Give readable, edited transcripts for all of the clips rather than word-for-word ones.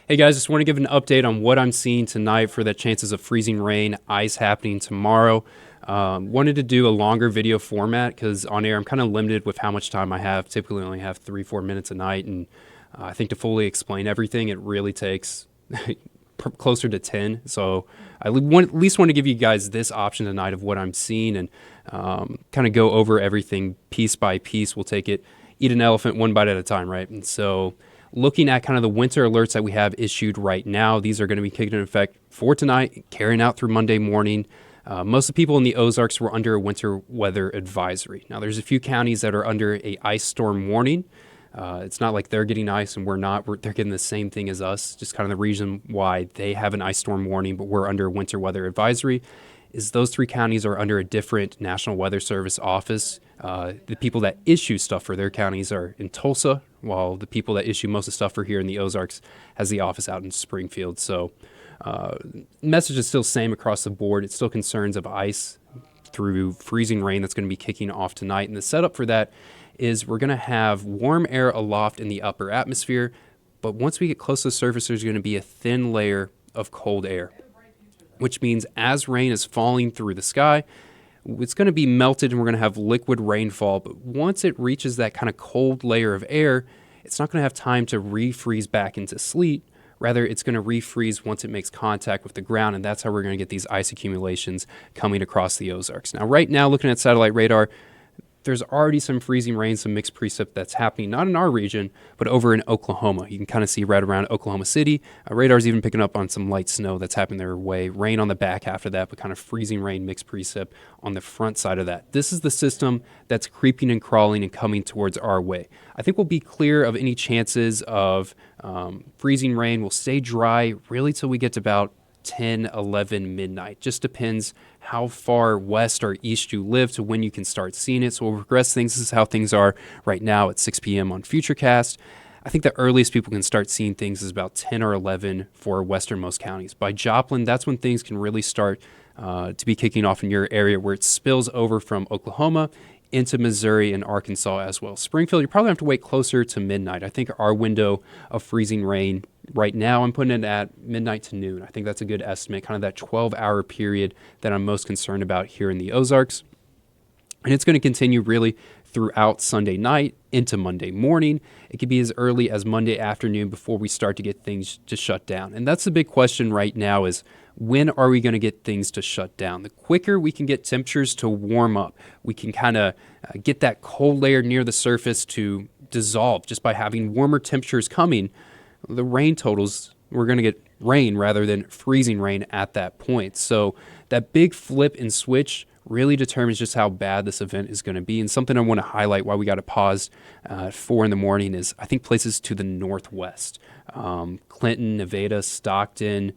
Hey guys, just want to give an update on what I'm seeing tonight for the chances of freezing rain, ice happening tomorrow. Wanted to do a longer video format because on air I'm kind of limited with how much time I have. Typically only have 3-4 minutes a night, and I think to fully explain everything, it really takes closer to 10. So I at least want to give you guys this option tonight of what I'm seeing and kind of go over everything piece by piece. We'll take it, eat an elephant one bite at a time, right? And so looking at kind of the winter alerts that we have issued right now, these are going to be kicking in effect for tonight, carrying out through Monday morning. Most of the people in the Ozarks were under a winter weather advisory. Now, there's a few counties that are under a ice storm warning. It's not like they're getting ice and we're not. They're getting the same thing as us. Just kind of the reason why they have an ice storm warning, but we're under a winter weather advisory is those three counties are under a different National Weather Service office. The people that issue stuff for their counties are in Tulsa, while the people that issue most of the stuff for here in the Ozarks has the office out in Springfield. So message is still same across the board. It's still concerns of ice through freezing rain that's going to be kicking off tonight. And the setup for that is we're going to have warm air aloft in the upper atmosphere, but once we get close to the surface, there's going to be a thin layer of cold air, which means as rain is falling through the sky, it's going to be melted and we're going to have liquid rainfall. But once it reaches that kind of cold layer of air, it's not going to have time to refreeze back into sleet. Rather, it's going to refreeze once it makes contact with the ground, and that's how we're going to get these ice accumulations coming across the Ozarks. Now, right now, looking at satellite radar, there's already some freezing rain, some mixed precip that's happening, not in our region, but over in Oklahoma. You can kind of see right around Oklahoma City. Radar's even picking up on some light snow that's happening their way. Rain on the back half of that, but kind of freezing rain, mixed precip on the front side of that. This is the system that's creeping and crawling and coming towards our way. I think we'll be clear of any chances of freezing rain. We'll stay dry really till we get to about 10, 11, midnight. Just depends how far west or east you live to when you can start seeing it. So we'll progress things. This is how things are right now at 6 p.m. on Futurecast. I think the earliest people can start seeing things is about 10 or 11 for westernmost counties. By Joplin, that's when things can really start to be kicking off in your area, where it spills over from Oklahoma into Missouri and Arkansas as well. Springfield, you probably have to wait closer to midnight. I think our window of freezing rain right now, I'm putting it at midnight to noon. I think that's a good estimate, kind of that 12-hour period that I'm most concerned about here in the Ozarks. And it's going to continue really throughout Sunday night into Monday morning. It could be as early as Monday afternoon before we start to get things to shut down. And that's the big question right now is, when are we going to get things to shut down? The quicker we can get temperatures to warm up, we can kind of get that cold layer near the surface to dissolve just by having warmer temperatures coming. The rain totals, we're going to get rain rather than freezing rain at that point. So that big flip and switch really determines just how bad this event is going to be. And something I want to highlight why we got to pause at 4 in the morning is I think places to the northwest, Clinton, Nevada, Stockton,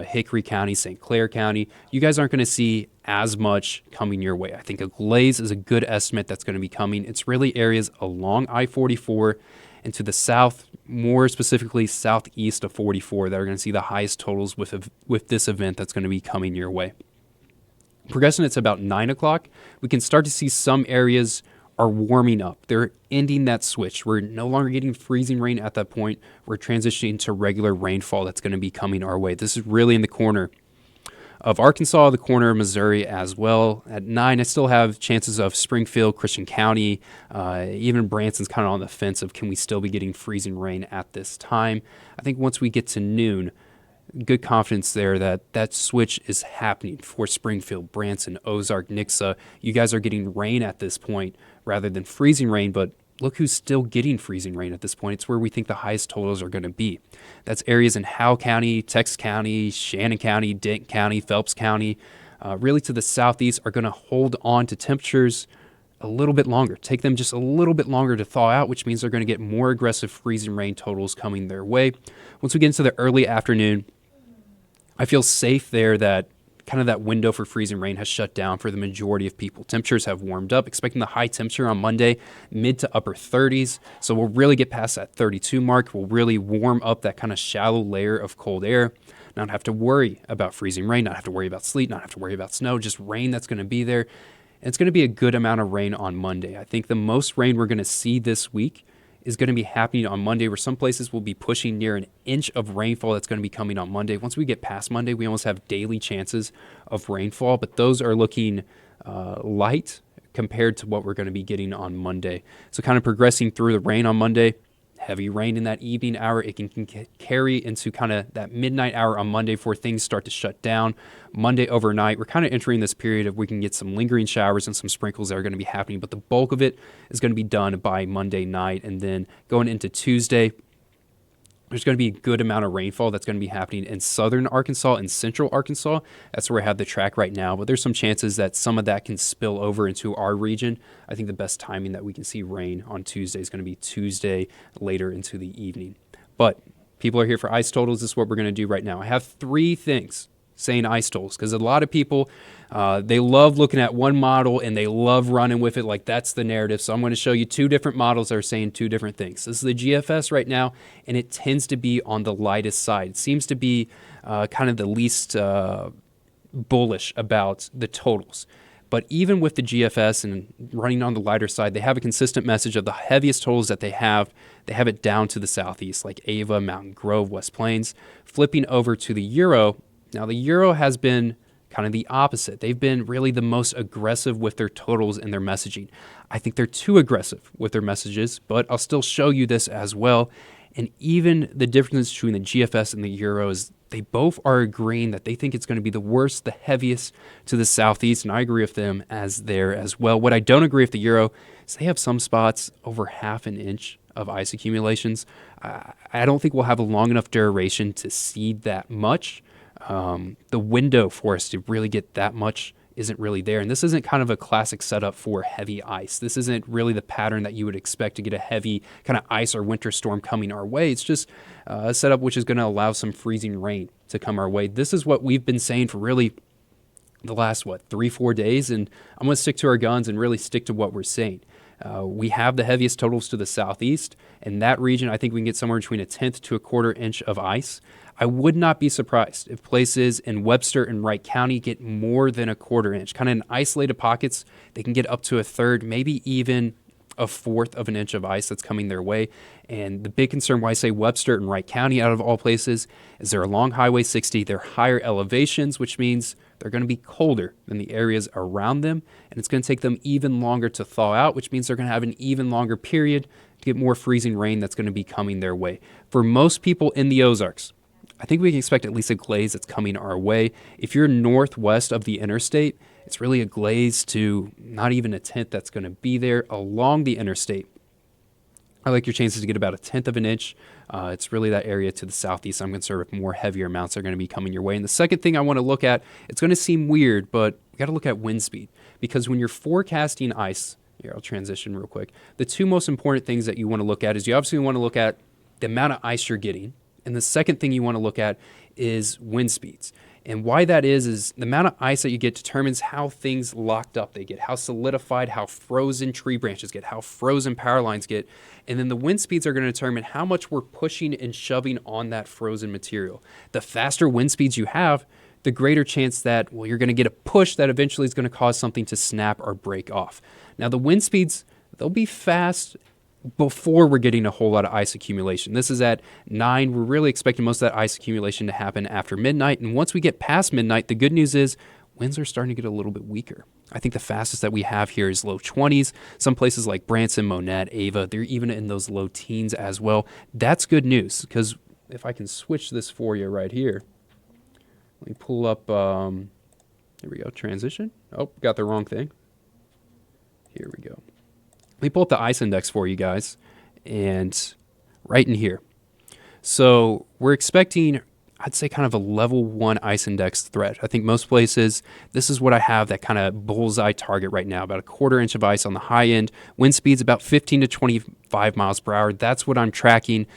Hickory County, St. Clair County, you guys aren't going to see as much coming your way. I think a glaze is a good estimate that's going to be coming. It's really areas along I-44 and to the south, more specifically southeast of 44, that are going to see the highest totals with this event that's going to be coming your way. Progressing, it's about 9 o'clock. We can start to see some areas are warming up. They're ending that switch. We're no longer getting freezing rain at that point. We're transitioning to regular rainfall that's going to be coming our way. This is really in the corner of Arkansas, the corner of Missouri as well. At 9, I still have chances of Springfield, Christian County, even Branson's kind of on the fence of can we still be getting freezing rain at this time. I think once we get to noon, good confidence there that that switch is happening for Springfield, Branson, Ozark, Nixa. You guys are getting rain at this point rather than freezing rain, but look who's still getting freezing rain at this point. It's where we think the highest totals are going to be. That's areas in Howe County, Tex County, Shannon County, Denton County, Phelps County, really to the southeast, are going to hold on to temperatures a little bit longer. Take them just a little bit longer to thaw out, which means they're going to get more aggressive freezing rain totals coming their way. Once we get into the early afternoon, I feel safe there that kind of that window for freezing rain has shut down for the majority of people. Temperatures have warmed up, expecting the high temperature on Monday, mid to upper 30s. So we'll really get past that 32 mark. We'll really warm up that kind of shallow layer of cold air. Not have to worry about freezing rain, not have to worry about sleet, not have to worry about snow, just rain that's going to be there. And it's going to be a good amount of rain on Monday. I think the most rain we're going to see this week is going to be happening on Monday, where some places will be pushing near an inch of rainfall that's going to be coming on Monday. Once we get past Monday, we almost have daily chances of rainfall, but those are looking light compared to what we're going to be getting on Monday. So kind of progressing through the rain on Monday, heavy rain in that evening hour. It can carry into kind of that midnight hour on Monday before things start to shut down. Monday overnight, we're kind of entering this period of we can get some lingering showers and some sprinkles that are going to be happening, but the bulk of it is going to be done by Monday night. And then going into Tuesday, there's going to be a good amount of rainfall that's going to be happening in southern Arkansas and central Arkansas. That's where I have the track right now, but there's some chances that some of that can spill over into our region. I think the best timing that we can see rain on Tuesday is going to be Tuesday later into the evening. But people are here for ice totals. This is what we're going to do right now. I have 3 things saying ice totals, because a lot of people, they love looking at one model and they love running with it like that's the narrative. So I'm going to show you 2 different models that are saying 2 different things. This is the GFS right now, and it tends to be on the lightest side. It seems to be kind of the least bullish about the totals. But even with the GFS and running on the lighter side, they have a consistent message of the heaviest totals that they have it down to the southeast, like Ava, Mountain Grove, West Plains. Flipping over to the Euro, now the Euro has been kind of the opposite. They've been really the most aggressive with their totals and their messaging. I think they're too aggressive with their messages, but I'll still show you this as well. And even the difference between the GFS and the Euro is they both are agreeing that they think it's going to be the worst, the heaviest to the southeast, and I agree with them as there as well. What I don't agree with the Euro is they have some spots over half an inch of ice accumulations. I don't think we'll have a long enough duration to see that much. The window for us to really get that much isn't really there. And this isn't kind of a classic setup for heavy ice. This isn't really the pattern that you would expect to get a heavy kind of ice or winter storm coming our way. It's just a setup which is going to allow some freezing rain to come our way. This is what we've been saying for really the last, 3-4 days. And I'm going to stick to our guns and really stick to what we're saying. We have the heaviest totals to the southeast. In that region, I think we can get somewhere between 1/10 to 1/4 inch of ice. I would not be surprised if places in Webster and Wright County get more than 1/4 inch. Kind of in isolated pockets, they can get up to 1/3, maybe even 1/4 of an inch of ice that's coming their way. And the big concern why I say Webster and Wright County out of all places is they're along Highway 60. They're higher elevations, which means they're going to be colder than the areas around them. And it's going to take them even longer to thaw out, which means they're going to have an even longer period to get more freezing rain that's going to be coming their way. For most people in the Ozarks, I think we can expect at least a glaze that's coming our way. If you're northwest of the interstate, it's really a glaze to not even 1/10 that's going to be there along the interstate. I like your chances to get about 1/10 of an inch. It's really that area to the southeast. I'm concerned with more heavier amounts are going to be coming your way. And the second thing I want to look at, it's going to seem weird, but we got to look at wind speed. Because when you're forecasting ice, here, I'll transition real quick. The 2 most important things that you want to look at is you obviously want to look at the amount of ice you're getting. And the second thing you want to look at is wind speeds. And why that is the amount of ice that you get determines how things locked up they get, how solidified, how frozen tree branches get, how frozen power lines get. And then the wind speeds are going to determine how much we're pushing and shoving on that frozen material. The faster wind speeds you have, the greater chance that, you're going to get a push that eventually is going to cause something to snap or break off. Now, the wind speeds, they'll be fast before we're getting a whole lot of ice accumulation. This is at 9. We're really expecting most of that ice accumulation to happen after midnight. And once we get past midnight, the good news is winds are starting to get a little bit weaker. I think the fastest that we have here is low 20s. Some places like Branson, Monette, Ava, they're even in those low teens as well. That's good news, because if I can switch this for you right here, let me pull up, here we go, transition. Oh, got the wrong thing. Here we go. Let me pull up the ice index for you guys, and right in here. So we're expecting, I'd say, kind of a level 1 ice index threat. I think most places, this is what I have, that kind of bullseye target right now, about 1/4 inch of ice on the high end. Wind speeds about 15 to 25 miles per hour. That's what I'm tracking.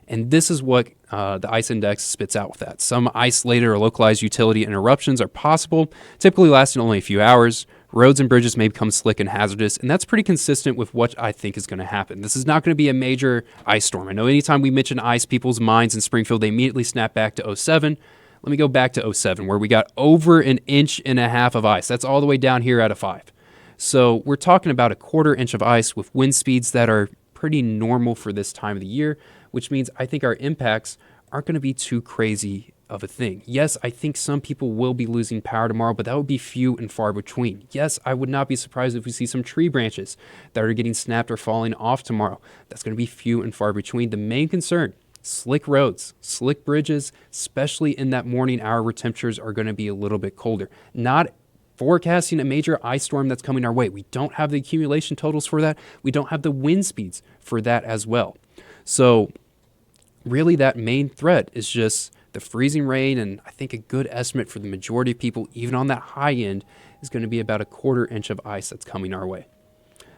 And this is what the ice index spits out with that. Some isolated or localized utility interruptions are possible, typically lasting only a few hours. Roads and bridges may become slick and hazardous, and that's pretty consistent with what I think is going to happen. This is not going to be a major ice storm. I know anytime we mention ice, people's minds in Springfield, they immediately snap back to 07. Let me go back to 07, where we got over 1.5 inches of ice. That's all the way down here out of 5. So we're talking about 1/4 inch of ice with wind speeds that are pretty normal for this time of the year, which means I think our impacts aren't going to be too crazy of a thing. Yes, I think some people will be losing power tomorrow, but that would be few and far between. Yes, I would not be surprised if we see some tree branches that are getting snapped or falling off tomorrow. That's going to be few and far between. The main concern, slick roads, slick bridges, especially in that morning hour where temperatures are going to be a little bit colder. Not forecasting a major ice storm that's coming our way. We don't have the accumulation totals for that. We don't have the wind speeds for that as well. So really that main threat is just the freezing rain, and I think a good estimate for the majority of people, even on that high end, is going to be about a 1/4 inch of ice that's coming our way.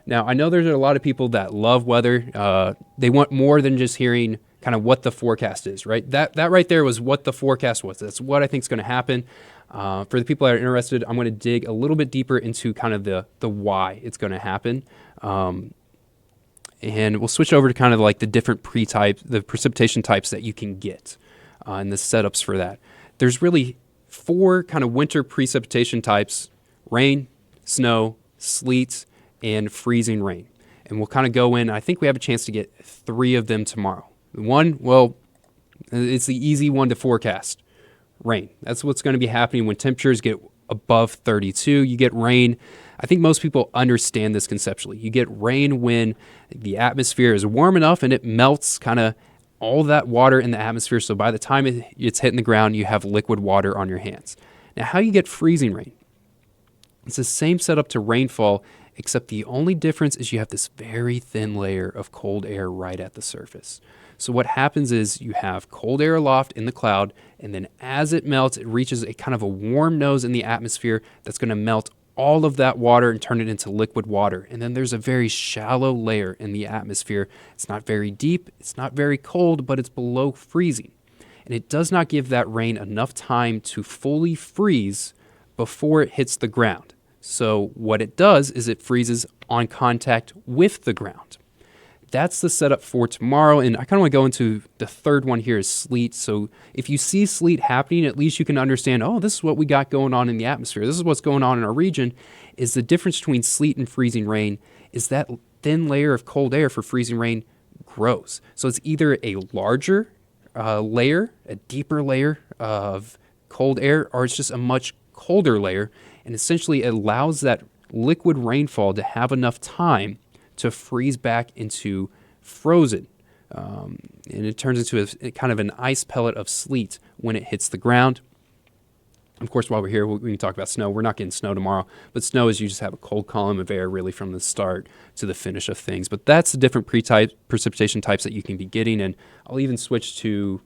Now, I know there's a lot of people that love weather. They want more than just hearing kind of what the forecast is, right? That right there was what the forecast was. That's what I think is going to happen. For the people that are interested, I'm going to dig a little bit deeper into kind of the why it's going to happen. And we'll switch over to kind of like the different the precipitation types that you can get. And the setups for that. There's really 4 kind of winter precipitation types: rain, snow, sleet, and freezing rain. And we'll kind of go in. I think we have a chance to get 3 of them tomorrow. One, well, it's the easy one to forecast: rain. That's what's going to be happening when temperatures get above 32. You get rain. I think most people understand this conceptually. You get rain when the atmosphere is warm enough and it melts kind of all that water in the atmosphere, so by the time it's hitting the ground, you have liquid water on your hands. Now, how you get freezing rain? It's the same setup to rainfall, except the only difference is you have this very thin layer of cold air right at the surface. So what happens is you have cold air aloft in the cloud, and then as it melts, it reaches a kind of a warm nose in the atmosphere that's going to melt all of that water and turn it into liquid water. And then there's a very shallow layer in the atmosphere. It's not very deep, it's not very cold, but it's below freezing. And it does not give that rain enough time to fully freeze before it hits the ground. So what it does is it freezes on contact with the ground. That's the setup for tomorrow, and I kind of want to go into the third one here is sleet. So if you see sleet happening, at least you can understand, oh, this is what we got going on in the atmosphere. This is what's going on in our region. Is the difference between sleet and freezing rain is that thin layer of cold air for freezing rain grows. So it's either a larger layer, a deeper layer of cold air, or it's just a much colder layer, and essentially it allows that liquid rainfall to have enough time to freeze back into frozen. And it turns into a kind of an ice pellet of sleet when it hits the ground. Of course, while we're here, we can talk about snow. We're not getting snow tomorrow, but snow is you just have a cold column of air really from the start to the finish of things. But that's the different precipitation types that you can be getting, and I'll even switch to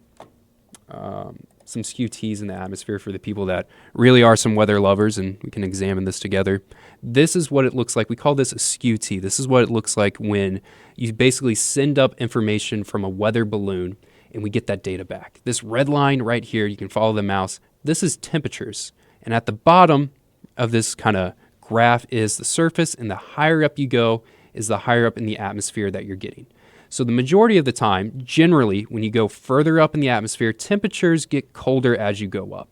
some SKUTs in the atmosphere for the people that really are some weather lovers, and we can examine this together. This is what it looks like. We call this a SKUT. This is what it looks like when you basically send up information from a weather balloon and we get that data back. This red line right here, you can follow the mouse. This is temperatures. And at the bottom of this kind of graph is the surface, and the higher up you go is the higher up in the atmosphere that you're getting. So the majority of the time, generally, when you go further up in the atmosphere, temperatures get colder as you go up.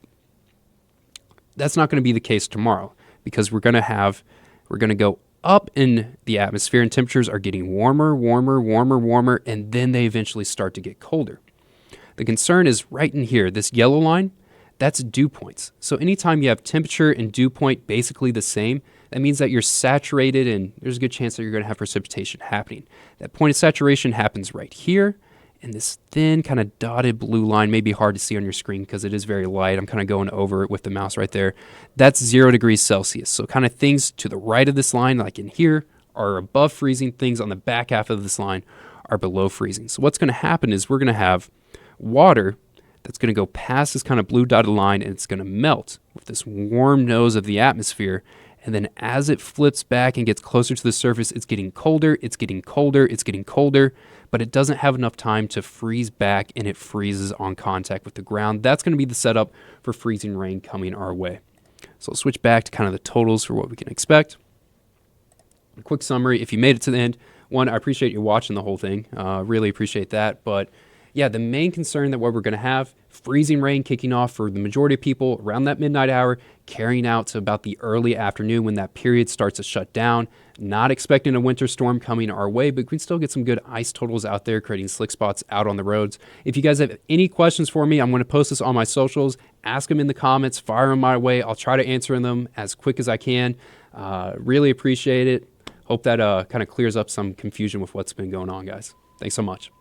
That's not going to be the case tomorrow, because we're going to go up in the atmosphere and temperatures are getting warmer, and then they eventually start to get colder. The concern is right in here, this yellow line, that's dew points. So anytime you have temperature and dew point basically the same, that means that you're saturated and there's a good chance that you're going to have precipitation happening. That point of saturation happens right here, and this thin kind of dotted blue line may be hard to see on your screen because it is very light. I'm kind of going over it with the mouse right there. That's 0 degrees Celsius. So kind of things to the right of this line, like in here, are above freezing. Things on the back half of this line are below freezing. So what's going to happen is we're going to have water that's going to go past this kind of blue dotted line, and it's going to melt with this warm nose of the atmosphere. And then as it flips back and gets closer to the surface, it's getting colder, but it doesn't have enough time to freeze back, and it freezes on contact with the ground. That's going to be the setup for freezing rain coming our way. So I'll switch back to kind of the totals for what we can expect. A quick summary, if you made it to the end, one, I appreciate you watching the whole thing. Really appreciate that. But yeah, the main concern that what we're going to have, freezing rain kicking off for the majority of people around that midnight hour, carrying out to about the early afternoon when that period starts to shut down. Not expecting a winter storm coming our way, but we can still get some good ice totals out there, creating slick spots out on the roads. If you guys have any questions for me, I'm going to post this on my socials. Ask them in the comments, fire them my way. I'll try to answer them as quick as I can. Really appreciate it. Hope that kind of clears up some confusion with what's been going on, guys. Thanks so much.